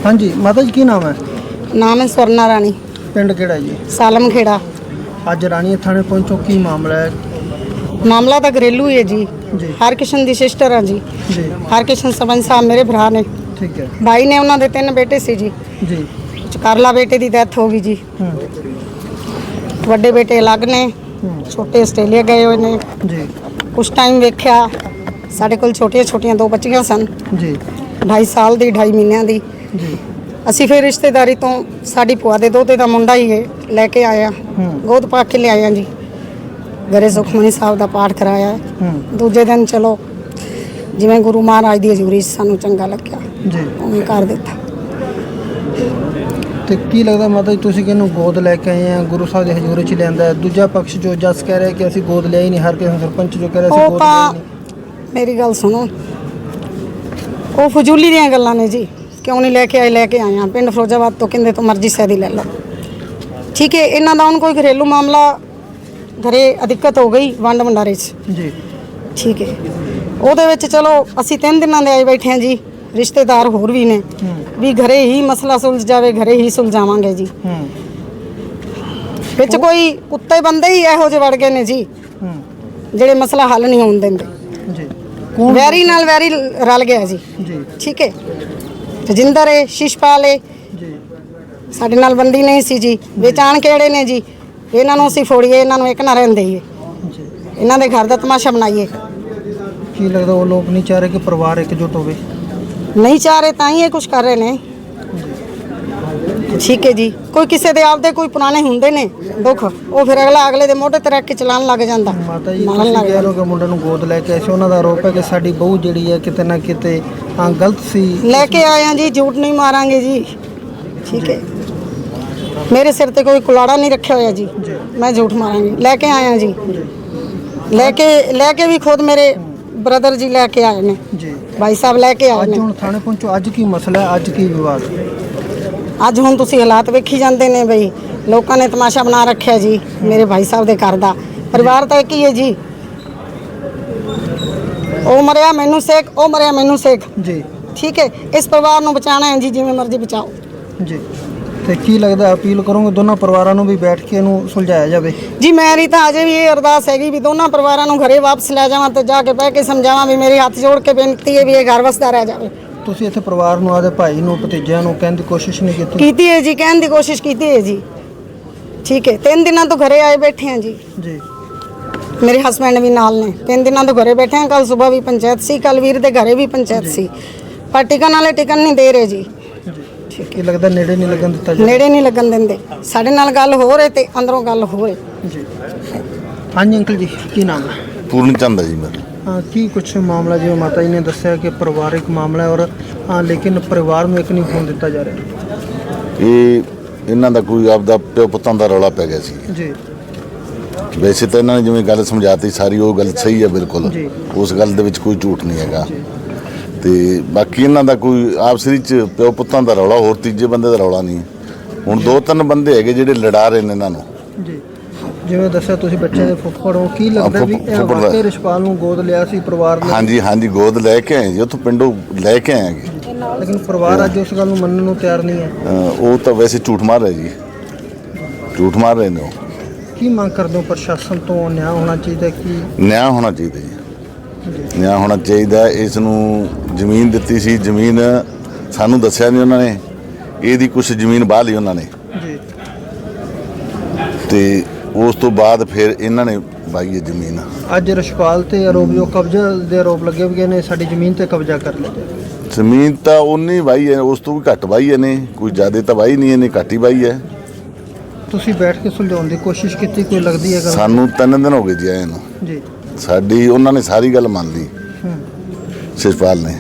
हाँ जी माता जी की नाम है? नाम है स्वर्णा रानी, पिंड केड़ा जी? सालम खेड़ा। अज रानी थाने पहुंचो, की मामला है? मामला तो घरेलू है जी। जी हरकिशन की सिस्टर हाँ जी। जी हरकिशन सरपंच साहब मेरे भरा ने, ठीक है भाई ने, उन्होंने 3 बेटे सी जी। जी। चकारला बेटे की डेथ हो गई जी। बड़े बेटे अलग ने, छोटे आस्ट्रेलिया गए हुए ने जी कुछ टाइम वेख्या। साढ़े कोल छोटिया छोटिया 2 बच्चियां सन, जी 2.5 साल की 2.5 महीनों की। जी ਅਸੀਂ ਫਿਰ ਰਿਸ਼ਤੇਦਾਰੀ ਤੋਂ ਸਾਡੀ ਭੂਆ ਦੇ ਦੋਤੇ ਦਾ ਮੁੰਡਾ ਹੀ ਹੈ ਲੈ ਕੇ ਆਇਆ, ਗੋਦ ਪਾ ਕੇ ਲਿਆਇਆ ਜੀ। ਘਰੇ ਸੁਖਮਨੀ ਸਾਹਿਬ ਦਾ ਪਾਠ ਕਰਾਇਆ। ਦੂਜੇ ਦਿਨ ਚਲੋ ਜਿਵੇਂ ਗੁਰੂ ਮਹਾਰਾਜ ਦੀ ਹਜ਼ੂਰੀ 'ਚ ਸਾਨੂੰ ਚੰਗਾ ਲੱਗਿਆ ਜੀ ਉਵੇਂ ਕਰ ਦਿੱਤਾ। ਤੇ ਕੀ ਲੱਗਦਾ ਮਾਤਾ ਜੀ, ਤੁਸੀਂ ਕਿਹਨੂੰ ਗੋਦ ਲੈ ਕੇ ਆਏ ਆ, ਗੁਰੂ ਸਾਹਿਬ ਦੀ ਹਜ਼ੂਰੀ 'ਚ ਲਿਆਂਦਾ ਹੈ? ਦੂਜਾ ਪਕਸ਼ ਜੋ ਜੱਜ ਕਹਿ ਰਿਹਾ ਕਿ ਅਸੀਂ ਗੋਦ ਲਿਆ ਹੀ ਨਹੀਂ, ਹਰ ਕਿਸੇ ਸਰਪੰਚ ਜੋ ਕਹਿ ਰਿਹਾ ਅਸੀਂ ਉਹ ਗੋਦ ਲਿਆ ਤਾਂ ਹੀ ਨਹੀਂ। ਮੇਰੀ ਗੱਲ ਸੁਣੋ, ਉਹ ਫਜ਼ੂਲੀ ਦੀਆਂ ਗੱਲਾਂ ਨੇ ਜੀ। क्यों नहीं लेके आए? लेके आए हैं। पिंड फिरोजाबाद तो कहते तो मर्जी सैदी ले लो, ठीक है। इन्हों का हूँ कोई घरेलू मामला, घरे दिक्कत हो गई वंड वंडारे जी, ठीक है। वो चलो असी 3 दिनों के आए बैठे हैं जी। रिश्तेदार होर भी ने भी घरे ही मसला सुलझ जाए, घरे ही सुलझावांगे जी। विच कोई कुत्ते बंदे ही इहो जे वड़ गए ने जी जेड़े मसला हल नहीं होने देंदे जी। वैरी नाल वैरी रल गया जी, ठीक है। रजिंदर है, शिशपाल है, साडे नाल बंदी नहीं सी जी। बेचान केड़े ने जी, इन्हां नूं असीं फोड़ीए, इन्हां नूं एक ना रहन देईए, इन्हां दे घर दा तमाशा बनाईए। की लगदा वो लोग नहीं चाह रहे कि परिवार एकजुट होवे? नहीं चाह रहे तां ही ये कुछ कर रहे ने, ठीक है जी। कोई किसी दे आपदे कोई पुराने हुंदे ने दुख, वो फिर अगला अगले दे मोढे ते रख के चलान लग जांदा। माता जी ਤੁਸੀਂ ਕਹਿ ਰਹੇ ਹੋ ਕਿ ਮੁੰਡੇ ਨੂੰ ਗੋਦ ਲੈ ਕੇ ਆਏ ਸੀ, ਉਹਨਾਂ ਦਾ ਆਰੋਪ ਹੈ ਕਿ ਸਾਡੀ ਬਹੂ ਜਿਹੜੀ ਹੈ ਕਿਤੇ ਨਾ ਕਿਤੇ ਗਲਤ ਸੀ। लेके आए हैं जी, झूठ नहीं मारांगे जी, ठीक है। मेरे सिर ते कोई कुलाड़ा नहीं रखा हुआ जी, मैं झूठ मारांगी। लेके आए हैं जी, लेके भी खुद मेरे ब्रदर जी लेके आए ने जी। भाई साहब लेके आए ਅੱਜ ने। ਹੁਣ ਥਾਣੇ ਪਹੁੰਚੋ, ਅੱਜ ਕੀ ਮਸਲਾ ਹੈ, ਅੱਜ ਕੀ ਵਿਵਾਦ ਹੈ? ਅੱਜ ਹੁਣ ਤੁਸੀਂ ਹਾਲਾਤ ਵੇਖੀ ਜਾਂਦੇ ਨੇ ਬਈ, ਲੋਕਾਂ ਨੇ ਤਮਾਸ਼ਾ ਬਣਾ ਰੱਖਿਆ ਜੀ ਮੇਰੇ ਭਾਈ ਸਾਹਿਬ ਦੇ ਘਰ ਦਾ। ਪਰਿਵਾਰ ਤਾਂ ਇੱਕ ਹੀ ਹੈ ਜੀ, ਉਹ ਮਰਿਆ ਮੈਨੂੰ ਸੇਕ, ਉਹ ਮਰਿਆ ਮੈਨੂੰ ਸੇਕ ਜੀ, ਠੀਕ ਹੈ। ਇਸ ਪਰਿਵਾਰ ਨੂੰ ਬਚਾਉਣਾ ਹੈ ਜੀ, ਜਿਵੇਂ ਮਰਜ਼ੀ ਬਚਾਓ ਜੀ। ਤੇ ਕੀ ਲੱਗਦਾ ਅਪੀਲ ਕਰੋਗੇ ਦੋਨਾਂ ਪਰਿਵਾਰਾਂ ਨੂੰ ਵੀ ਬੈਠ ਕੇ ਇਹਨੂੰ ਸੁਲਝਾਇਆ ਜਾਵੇ? ਜੀ ਮੇਰੀ ਤਾਂ ਅਜੇ ਵੀ ਇਹ ਅਰਦਾਸ ਹੈਗੀ ਵੀ ਦੋਨਾਂ ਪਰਿਵਾਰਾਂ ਨੂੰ ਘਰੇ ਵਾਪਸ ਲੈ ਜਾਵਾਂ ਤੇ ਜਾ ਕੇ ਬਹਿ ਕੇ ਸਮਝਾਵਾਂ ਵੀ ਮੇਰੀ ਹੱਥ ਜੋੜ ਕੇ ਬੇਨਤੀ ਹੈ ਵੀ ਇਹ ਘਰ ਵਸਦਾ ਰਹਿ ਜਾਵੇ। ਤੁਸੀਂ ਇੱਥੇ ਪਰਿਵਾਰ ਨੂੰ, ਆਦੇ ਭਾਈ ਨੂੰ, ਭਤੀਜਿਆਂ ਨੂੰ ਕਹਿਣ ਦੀ ਕੋਸ਼ਿਸ਼ ਨਹੀਂ ਕੀਤੀ? ਕੀਤੀ ਹੈ ਜੀ, ਕਹਿਣ ਦੀ ਕੋਸ਼ਿਸ਼ ਕੀਤੀ ਹੈ ਜੀ, ਠੀਕ ਹੈ। 3 ਦਿਨਾਂ ਤੋਂ ਘਰੇ ਆਏ ਬੈਠੇ हैं ਜੀ, ਜੀ। ਮੇਰੇ ਹਸਬੈਂਡ ਵੀ ਨਾਲ ਨੇ। 3 ਦਿਨਾਂ ਤੋਂ ਘਰੇ ਬੈਠੇ हैं। ਕੱਲ ਸਵੇਰ ਵੀ ਪੰਚਾਇਤ ਸੀ, ਕੱਲ ਵੀਰ ਦੇ ਘਰੇ ਵੀ ਪੰਚਾਇਤ ਸੀ, ਪਰ ਟਿਕਣ ਵਾਲੇ ਟਿਕਣ ਨਹੀਂ ਦੇ ਰਹੇ ਜੀ। ਕੀ ਲੱਗਦਾ ਨੇੜੇ ਨਹੀਂ ਲੱਗਣ ਦਿੱਤਾ ਜੀ? ਨੇੜੇ ਨਹੀਂ ਲੱਗਣ ਦਿੰਦੇ। ਸਾਡੇ ਨਾਲ ਗੱਲ ਹੋ ਰਹੀ ਤੇ ਅੰਦਰੋਂ ਗੱਲ ਹੋ ਰਹੀ ਜੀ। ਹਾਂਜੀ ਅੰਕਲ ਜੀ, ਕੀ ਨਾਮ ਹੈ? ਪੂਰਨ ਚੰਦ ਹੈ ਜੀ ਮੇਰਾ। ਕੀ ਕੁਛ ਮਾਮਲਾ ਜਿਵੇਂ ਮਾਤਾ ਜੀ ਨੇ ਦੱਸਿਆ ਕਿ ਪਰਿਵਾਰਿਕ ਮਾਮਲਾ ਹੈ ਔਰ ਲੇਕਿਨ ਪਰਿਵਾਰ ਨੂੰ ਇੱਕ ਨਹੀਂ ਹੋਣ ਦਿੱਤਾ ਜਾ ਰਿਹਾ? ਇਹਨਾਂ ਦਾ ਕੋਈ ਆਪਦਾ ਪਿਓ ਪੁੱਤਾਂ ਦਾ ਰੌਲਾ ਪੈ ਗਿਆ ਸੀ ਜੀ। ਵੈਸੇ ਤਾਂ ਇਹਨਾਂ ਨੇ ਜਿਵੇਂ ਗੱਲ ਸਮਝਾਤੀ ਸਾਰੀ ਉਹ ਗੱਲ ਸਹੀ ਹੈ ਬਿਲਕੁਲ, ਜੀ। ਉਸ ਗੱਲ ਦੇ ਵਿੱਚ ਕੋਈ ਝੂਠ ਨਹੀਂ ਹੈਗਾ। ਤੇ ਬਾਕੀ ਇਹਨਾਂ ਦਾ ਕੋਈ ਆਪਸਰੀ ਚ ਪਿਓ ਪੁੱਤਾਂ ਦਾ ਰੌਲਾ, ਹੋਰ ਤੀਜੇ ਬੰਦੇ ਦਾ ਰੌਲਾ ਨਹੀਂ। ਹੁਣ 2-3 ਬੰਦੇ ਹੈਗੇ ਜਿਹੜੇ ਲੜਾ ਰਹੇ ਨੇ ਇਹਨਾਂ ਨੂੰ। ਜੀ, ਜਿਵੇਂ ਦੱਸਿਆ ਤੁਸੀਂ ਬੱਚੇ ਦੇ ਫੁੱਫੜ ਹੋ, ਕੀ ਲੱਗਦਾ ਵੀ ਇਹ ਵਾਕਈ ਰਿਸ਼ਪਾਲ ਨੂੰ ਗੋਦ ਲਿਆ ਸੀ ਪਰਿਵਾਰ ਨੇ? ਹਾਂਜੀ ਹਾਂਜੀ, ਗੋਦ ਲੈ ਕੇ ਆਏ ਜੀ, ਉੱਥੋਂ ਪਿੰਡੋਂ ਲੈ ਕੇ ਆਏ ਹੈਗੇ। ਲੇਕਿਨ ਪਰਿਵਾਰ ਅੱਜ ਉਸ ਗੱਲ ਨੂੰ ਮੰਨਣ ਨੂੰ ਤਿਆਰ ਨਹੀਂ ਹੈ। ਉਹ ਤਾਂ ਵੈਸੇ ਝੂਠ ਮਾਰ ਰਹੇ ਜੀ, ਝੂਠ ਮਾਰ ਰਹੇ ਨੇ ਉਹ। ਕੀ ਮੰਗ ਕਰਦੇ ਹੋ ਪ੍ਰਸ਼ਾਸਨ ਤੋਂ? ਨਿਆਂ ਹੋਣਾ ਚਾਹੀਦਾ? ਕਿ ਨਿਆਂ ਹੋਣਾ ਚਾਹੀਦਾ ਜੀ, ਨਿਆਂ ਹੋਣਾ ਚਾਹੀਦਾ। ਇਸ ਨੂੰ ਜ਼ਮੀਨ ਦਿੱਤੀ ਸੀ, ਜ਼ਮੀਨ ਸਾਨੂੰ ਦੱਸਿਆ ਨਹੀਂ ਉਹਨਾਂ ਨੇ, ਇਹਦੀ ਕੁਛ ਜ਼ਮੀਨ ਬਾਹ ਲਈ ਉਹਨਾਂ ਨੇ ਜੀ। ਤੇ ਉਸ ਤੋਂ ਬਾਅਦ ਫਿਰ ਇਹਨਾਂ ਨੇ ਵਾਹੀ ਹੈ ਜ਼ਮੀਨ। ਅੱਜ ਰਿਸ਼ਪਾਲ ਤੇ ਆਰੋਪ ਜੋ ਕਬਜ਼ਾ ਦੇ ਆਰੋਪ ਲੱਗੇ ਵੀ ਨੇ ਸਾਡੀ ਜ਼ਮੀਨ ਤੇ ਕਬਜ਼ਾ ਕਰ ਲਿਆ। ਜ਼ਮੀਨ ਤਾਂ ਉਨੀ ਵਾਹੀ ਹੈ, ਉਸ ਤੋਂ ਵੀ ਘੱਟ ਵਾਹੀ ਹੈ ਨੇ, ਕੋਈ ਜ਼ਿਆਦਾ ਤਾਂ ਵਾਹੀ ਨਹੀਂ ਇਹਨੇ, ਘੱਟ ਹੀ ਵਾਹੀ ਹੈ। ਤੁਸੀਂ ਬੈਠ ਕੇ ਸੁਲਝਾਉਣ ਦੀ ਕੋਸ਼ਿਸ਼ ਕੀਤੀ? ਕੋਈ ਲੱਗਦੀ ਹੈ ਗੱਲ? ਸਾਨੂੰ 3 ਦਿਨ ਹੋ ਗਏ ਜੀ ਆਏ ਨੂੰ ਜੀ। ਸਾਡੀ ਉਹਨਾਂ ਨੇ ਸਾਰੀ ਗੱਲ ਮੰਨ ਲਈ, ਸਿਰਪਾਲ ਨੇ,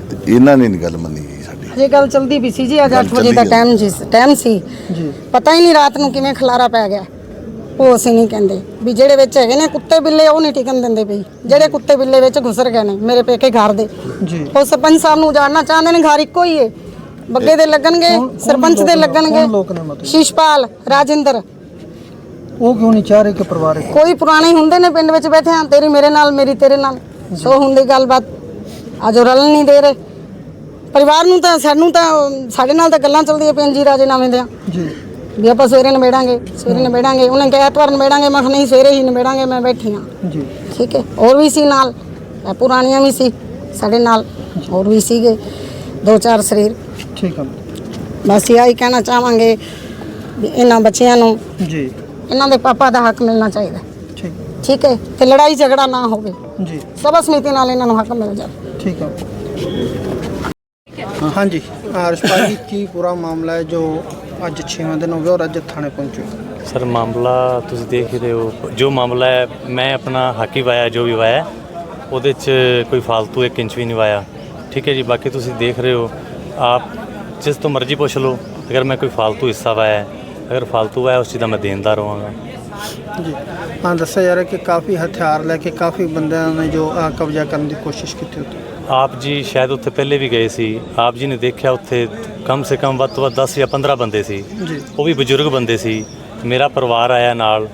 ਤੇ ਇਹਨਾਂ ਨੇ ਨਹੀਂ ਗੱਲ ਮੰਨੀ ਜੀ ਸਾਡੀ। ਇਹ ਗੱਲ ਚਲਦੀ ਵੀ ਸੀ ਜੀ। ਅੱਜ 8 ਵਜੇ ਦਾ ਟਾਈਮ ਸੀ ਜੀ। ਪਤਾ ਹੀ ਨਹੀਂ ਰਾਤ ਨੂੰ ਕਿਵੇਂ ਖਲਾਰਾ ਪੈ ਗਿਆ। ਉਹ ਅਸੀਂ ਨਹੀਂ ਕਹਿੰਦੇ ਵੀ ਜਿਹੜੇ ਵਿੱਚ ਹੈਗੇ ਨੇ ਕੁੱਤੇ ਬਿੱਲੇ, ਉਹ ਨਹੀਂ ਟਿਕਣ ਦਿੰਦੇ ਪਈ। ਜਿਹੜੇ ਕੁੱਤੇ ਬਿੱਲੇ ਵਿੱਚ ਘੁਸਰ ਗਏ ਨੇ ਮੇਰੇ ਪੇਕੇ ਘਰ ਦੇ, ਜੀ। ਉਹ ਸਰਪੰਚ ਸਾਹਿਬ ਨੂੰ ਉਜਾੜਨਾ ਚਾਹੁੰਦੇ ਨੇ। ਘਰ ਇੱਕੋ ਹੀ ਹੈ, ਬੱਗੇ ਦੇ ਲੱਗਣਗੇ, ਸਰਪੰਚ ਦੇ ਲੱਗਣਗੇ, ਸ਼ਿਸ਼ਪਾਲ, ਰਾਜਿੰਦਰ। ਉਹ ਕਿਉਂ ਨਹੀਂ ਚਾਹ ਰਹੇ ਕਿ ਪਰਿਵਾਰ ਕੋਈ ਪੁਰਾਣੇ ਹੁੰਦੇ ਨੇ ਪਿੰਡ ਵਿੱਚ ਬੈਠੇ ਆ, ਤੇਰੀ ਮੇਰੇ ਨਾਲ, ਮੇਰੀ ਤੇਰੇ ਨਾਲ, ਸੋ ਹੁੰਦੀ ਗੱਲਬਾਤ। ਅੱਜ ਉਹ ਰਲਣ ਨਹੀਂ ਦੇ ਰਹੇ। ਪਰਿਵਾਰ ਨੂੰ ਤਾਂ ਸਾਨੂੰ ਤਾਂ ਸਾਡੇ ਨਾਲ ਤਾਂ ਗੱਲਾਂ ਚੱਲਦੀਆਂ ਪਈਆਂ ਜੀ ਰਾਜੀਨਾਮੇ ਦੀਆਂ ਜੀ ਵੀ ਆਪਾਂ ਸਵੇਰੇ ਨਿਬੇੜਾਂਗੇ ਉਹਨੇ ਕਿਹਾ ਐਤਵਾਰ ਨਿਬੇੜਾਂਗੇ। ਮੈਂ ਕਿਹਾ ਨਹੀਂ, ਸਵੇਰੇ ਹੀ ਨਿਬੇੜਾਂਗੇ, ਮੈਂ ਬੈਠੀ ਹਾਂ। ਜੀ ਠੀਕ ਹੈ, ਹੋਰ ਵੀ ਸੀ ਨਾਲ, ਪੁਰਾਣੀਆਂ ਵੀ ਸੀ ਸਾਡੇ ਨਾਲ, ਹੋਰ ਵੀ ਸੀਗੇ 2-4 ਸਰੀਰ। ਠੀਕ ਹੈ ਬਸ ਇਹੀ ਕਹਿਣਾ ਚਾਹਾਂਗੇ ਵੀ ਇਹਨਾਂ ਬੱਚਿਆਂ ਨੂੰ ਜੀ ਇਹਨਾਂ ਦੇ ਪਾਪਾ ਦਾ ਹੱਕ ਮਿਲਣਾ ਚਾਹੀਦਾ। ਠੀਕ ਠੀਕ ਹੈ, ਤੇ ਲੜਾਈ ਝਗੜਾ ਨਾ ਹੋਵੇ, ਜੀ ਸਭ ਸਮਿਤੀ ਨਾਲ ਇਹਨਾਂ ਨੂੰ ਹੱਕ ਮਿਲ ਜਾਵੇ। ठीक है हाँ जी रिशपाल जी की पूरा मामला है जो ਅੱਜ 6ਵਾਂ ਦਿਨ ਹੋ ਗਿਆ ਔਰ ਅੱਜ ਥਾਣੇ ਪਹੁੰਚੇ। ਸਰ ਮਾਮਲਾ ਤੁਸੀਂ ਦੇਖ ਹੀ ਰਹੇ ਹੋ, ਜੋ ਮਾਮਲਾ ਹੈ ਮੈਂ ਆਪਣਾ ਹੱਕ ਹੀ ਵਾਇਆ, ਜੋ ਵੀ ਵਾਇਆ ਉਹਦੇ 'ਚ ਕੋਈ ਫालतू 1 ਇੰਚ ਵੀ ਨਹੀਂ ਵਾਇਆ। ਠੀਕ ਹੈ ਜੀ, ਬਾਕੀ ਤੁਸੀਂ ਦੇਖ ਰਹੇ ਹੋ, ਆਪ ਜਿਸ ਤੋਂ ਮਰਜ਼ੀ ਪੁੱਛ ਲਓ, ਅਗਰ ਮੈਂ ਕੋਈ ਫालतू ਹਿੱਸਾ ਵਾਇਆ, ਅਗਰ ਫालतू ਵਾਇਆ ਉਸ ਚੀਜ਼ ਦਾ ਮੈਂ ਦੇਣਦਾ ਰਹਾਂਗਾ ਜੀ। ਹਾਂ ਦੱਸਿਆ ਜਾ ਰਿਹਾ ਕਿ ਕਾਫੀ ਹਥਿਆਰ ਲੈ ਕੇ ਕਾਫੀ ਬੰਦਿਆਂ ਨੇ ਜੋ ਕਬਜ਼ਾ ਕਰਨ ਦੀ ਕੋਸ਼ਿਸ਼ ਕੀਤੀ ਉੱਥੇ। ਆਪ ਜੀ ਸ਼ਾਇਦ ਉੱਥੇ ਪਹਿਲੇ ਵੀ ਗਏ ਸੀ, ਆਪ ਜੀ ਨੇ ਦੇਖਿਆ ਉੱਥੇ ਕਮ ਸੇ ਕਮ ਵੱਧ ਤੋਂ ਵੱਧ 10 ਜਾਂ 15 ਬੰਦੇ ਸੀ, ਜੀ ਉਹ ਵੀ ਬਜ਼ੁਰਗ ਬੰਦੇ ਸੀ। ਮੇਰਾ ਪਰਿਵਾਰ ਆਇਆ ਨਾਲ,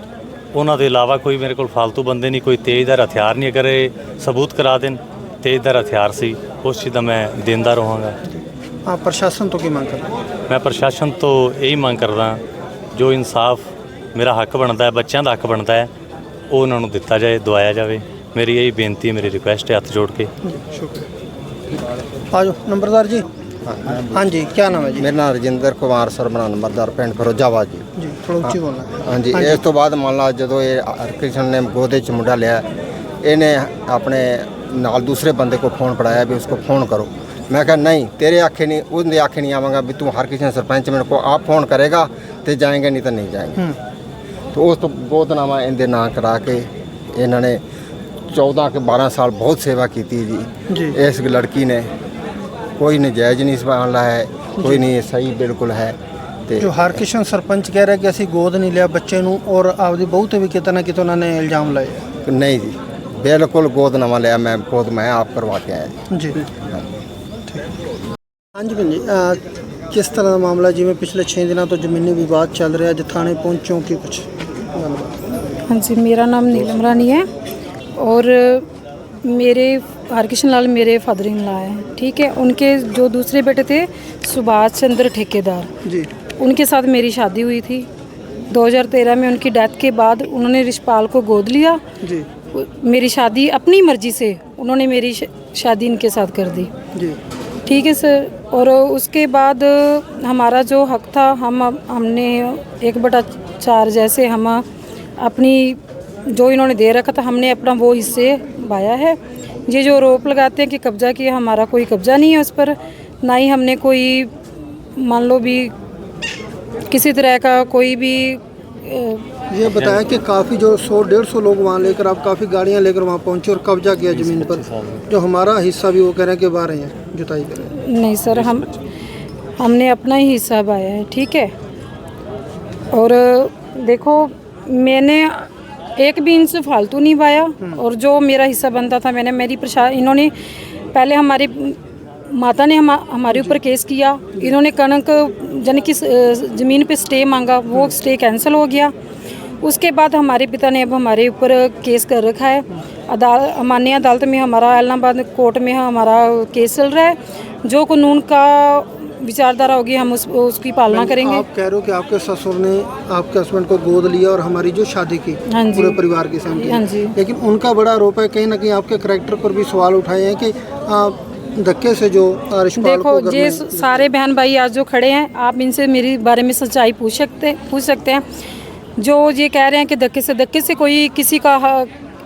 ਉਹਨਾਂ ਦੇ ਇਲਾਵਾ ਕੋਈ ਮੇਰੇ ਕੋਲ ਫालतू ਬੰਦੇ ਨਹੀਂ, ਕੋਈ ਤੇਜ਼ਧਾਰ ਹਥਿਆਰ ਨਹੀਂ। ਅਗਰ ਇਹ ਸਬੂਤ ਕਰਾ ਦੇਣ ਤੇਜ਼ਧਾਰ ਹਥਿਆਰ ਸੀ, ਉਸ ਚੀਜ਼ ਦਾ ਮੈਂ ਦੇਂਦਾ ਰਹਾਂਗਾ। ਹਾਂ ਪ੍ਰਸ਼ਾਸਨ ਤੋਂ ਕੀ ਮੰਗ ਕਰਦੇ? ਮੈਂ ਪ੍ਰਸ਼ਾਸਨ ਤੋਂ ਇਹੀ ਮੰਗ ਕਰਦਾ, ਜੋ ਇਨਸਾਫ ਮੇਰਾ ਹੱਕ ਬਣਦਾ ਹੈ, ਬੱਚਿਆਂ ਦਾ ਹੱਕ ਬਣਦਾ ਹੈ, ਉਹ ਉਹਨਾਂ ਨੂੰ ਦਿੱਤਾ ਜਾਏ, ਦਵਾਇਆ ਜਾਵੇ। ਮੇਰੀ ਇਹੀ ਬੇਨਤੀ ਹੈ, ਮੇਰੀ ਰਿਕੁਐਸਟ ਹੈ ਹੱਥ ਜੋੜ ਕੇ। शुक्रिया। आ जाओ नंबरदार जी। हाँ जी क्या नाम है जी? मेरा नाम रजिंदर कुमार सरबना नंबरदार पिंड फिरोजाबाद जी। जी थोड़ा ਉੱਚੀ ਬੋਲਣਾ। हाँ जी, इस तो बाद मान ला जो ये हरकृष्ण ने गोदे च मुंडा लिया, इन्हें अपने नाल दूसरे बंदे को फ़ोन पड़ाया भी उसको फ़ोन करो। मैं कहा नहीं, तेरे आखे नहीं, उनके आखे नहीं आवांगा भी तू हरकृष्ण सरपंच मेरे को आप फ़ोन करेगा तो जाएंगे, नहीं तो नहीं जाएंगे। तो उस तो गोदनामा इनके नाम करा के इन्होंने 14 के 12 साल बहुत सेवा की थी जी। इस लड़की ने कोई नजायज़ नहीं संभाला है, कोई नहीं, सही बिल्कुल है। जो हरकृष्ण सरपंच कह रहा है कि ਅਸੀਂ ਗੋਦ ਨਹੀਂ ਲਿਆ ਬੱਚੇ ਨੂੰ ਔਰ ਆਪਦੀ ਬਹੂ ਤੇ ਵੀ ਕਿਤੇ ਨਾ ਕਿਤੇ ਉਹਨਾਂ ਨੇ ਇਲਜ਼ਾਮ ਲਾਏ। नहीं जी, बिल्कुल गोदनामा लिया, मैं खुद मैं आप करवा के आया जी। हाँ जी भैन जी किस तरह ਦਾ ਮਾਮਲਾ, ਜਿਵੇਂ ਪਿਛਲੇ 6 ਦਿਨਾਂ ਤੋਂ ਜ਼ਮੀਨੀ ਵਿਵਾਦ ਚੱਲ ਰਿਹਾ, ਅੱਜ ਥਾਣੇ ਪਹੁੰਚੋ ਕਿ ਕੁਝ ਗੱਲਬਾਤ? हाँ जी, मेरा नाम नीलम रानी है और मेरे हरकृष्ण लाल मेरे फादर इन लॉ हैं। ठीक है, उनके जो दूसरे बेटे थे सुभाष चंद्र ठेकेदार, जी उनके साथ मेरी शादी हुई थी। 2013 में उनकी डेथ के बाद उन्होंने रिशपाल को गोद लिया। जी मेरी शादी अपनी मर्जी से उन्होंने मेरी शादी इनके साथ कर दी। जी ठीक है सर, और उसके बाद हमारा जो हक था हमने 1/4 जैसे हम अपनी जो इन्होंने दे रखा था, हमने अपना वो हिस्से बाया है। ये जो आरोप लगाते हैं कि कब्जा किया, हमारा कोई कब्जा नहीं है उस पर, ना ही हमने कोई मान लो भी किसी तरह का कोई भी ये बताया कि काफ़ी जो 100-150 लोग वहाँ लेकर आप काफ़ी गाड़ियाँ लेकर वहाँ पहुँचे और कब्जा किया ज़मीन पर, जो हमारा हिस्सा भी वो कह रहे हैं कि बाहर हैं जुताई कर रहे हैं। नहीं सर, हमने अपना ही हिस्सा पाया है। ठीक है, और देखो मैंने एक भी इनसे फालतू नहीं पाया, और जो मेरा हिस्सा बनता था मैंने इन्होंने पहले हमारी माता ने हमारे ऊपर केस किया, इन्होंने कणक यानी कि ज़मीन पे स्टे मांगा, वो स्टे कैंसिल हो गया। उसके बाद हमारे पिता ने अब हमारे ऊपर केस कर रखा है। माननीय अदालत में हमारा इलाहाबाद कोर्ट में हमारा केस चल रहा है। जो कानून का विचारधारा होगी हम उसकी पालना करेंगे। आप कह रहे हो कि आपके ससुर ने आपके हस्बैंड को गोद लिया और हमारी जो शादी की हाँ जी, पूरे परिवार के सामने, हाँ जी, लेकिन उनका बड़ा आरोप है, कहीं ना कहीं आपके करैक्टर पर भी सवाल उठाए हैं कि धक्के से जो रिशपाल देखो ये सारे बहन भाई आज जो खड़े हैं, आप इनसे मेरे बारे में सच्चाई पूछ सकते हैं। जो ये कह रहे हैं कि धक्के से कोई किसी का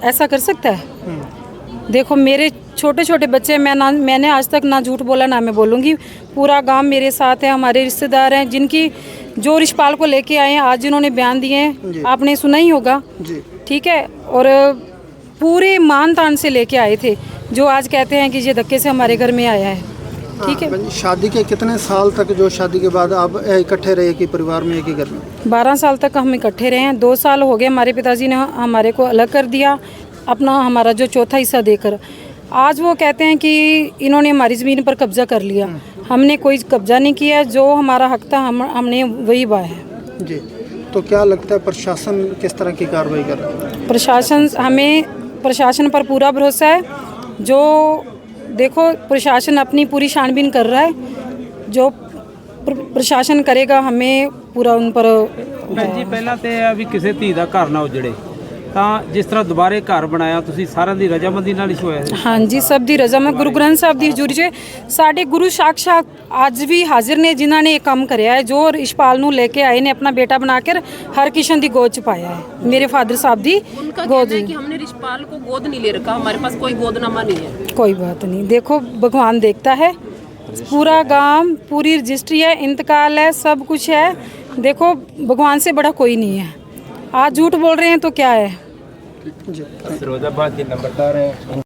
ऐसा कर सकता है? देखो मेरे छोटे छोटे बच्चे, मैंने आज तक ना झूठ बोला ना मैं बोलूँगी। पूरा गांव मेरे साथ है, हमारे रिश्तेदार हैं जिनकी जो रिशपाल को लेके आए हैं, आज इन्होंने बयान दिए हैं, आपने सुना ही होगा। ठीक है, और पूरे मान तान से लेके आए थे, जो आज कहते हैं कि ये धक्के से हमारे घर में आया है। ठीक है, शादी के कितने साल तक, जो शादी के बाद आप इकट्ठे रहे कि परिवार में एक ही घर में? 12 साल तक हम इकट्ठे रहे हैं। 2 साल हो गए हमारे पिताजी ने हमारे को अलग कर दिया, अपना हमारा जो चौथा हिस्सा देकर। आज वो कहते हैं कि इन्होंने हमारी ज़मीन पर कब्जा कर लिया। हमने कोई कब्जा नहीं किया, जो हमारा हक था हमने वही पाया है। जी, तो क्या लगता है प्रशासन किस तरह की कार्रवाई कर रहा है? प्रशासन पर पूरा भरोसा है। जो देखो प्रशासन अपनी पूरी छानबीन कर रहा है, जो प्रशासन करेगा हमें पूरा उन पर। ਭੈਣ ਜੀ ਪਹਿਲਾਂ ਤੇ ਇਹ ਆ ਵੀ ਕਿਸੇ ਧੀ ਦਾ ਘਰ ਨਾ ਉਜੜੇ, ਤਾਂ ਜਿਸ ਤਰ੍ਹਾਂ ਦੁਬਾਰੇ ਘਰ ਬਣਾਇਆ ਤੁਸੀਂ ਸਾਰਿਆਂ ਦੀ ਰਜਾਮੰਦੀ ਨਾਲ ਹੀ ਹੋਇਆ ਹੈ। हाँ जी, सब दी रजा मैं गुरु ग्रंथ साहब ਦੀ ਹਜ਼ੂਰੀ 'ਚ ਸਾਡੇ ਗੁਰੂ ਸਾਖਸ਼ਾਤ ਅੱਜ ਵੀ ਹਾਜ਼ਰ ਨੇ, ਜਿਨ੍ਹਾਂ ਨੇ ਇਹ ਕੰਮ ਕਰਿਆ ਹੈ, ਜੋ ਰਿਸ਼ਪਾਲ ਨੂੰ ਲੈ ਕੇ ਆਏ ਨੇ ਆਪਣਾ बेटा बनाकर हरकिशन ਦੀ गोद 'ਚ ਪਾਇਆ है, मेरे फादर साहब ਦੀ उनका गोद। कहना है कि हमने रिशपाल को गोद नहीं ले रखा, हमारे पास कोई गोदनामा नहीं है। कोई बात नहीं, देखो भगवान देखता है, पूरा गांव पूरी रजिस्ट्री है, इंतकाल है, सब कुछ है। देखो भगवान से बड़ा कोई नहीं है, आज झूठ बोल रहे हैं तो क्या है। फिरोजाबाद के नंबरदार हैं।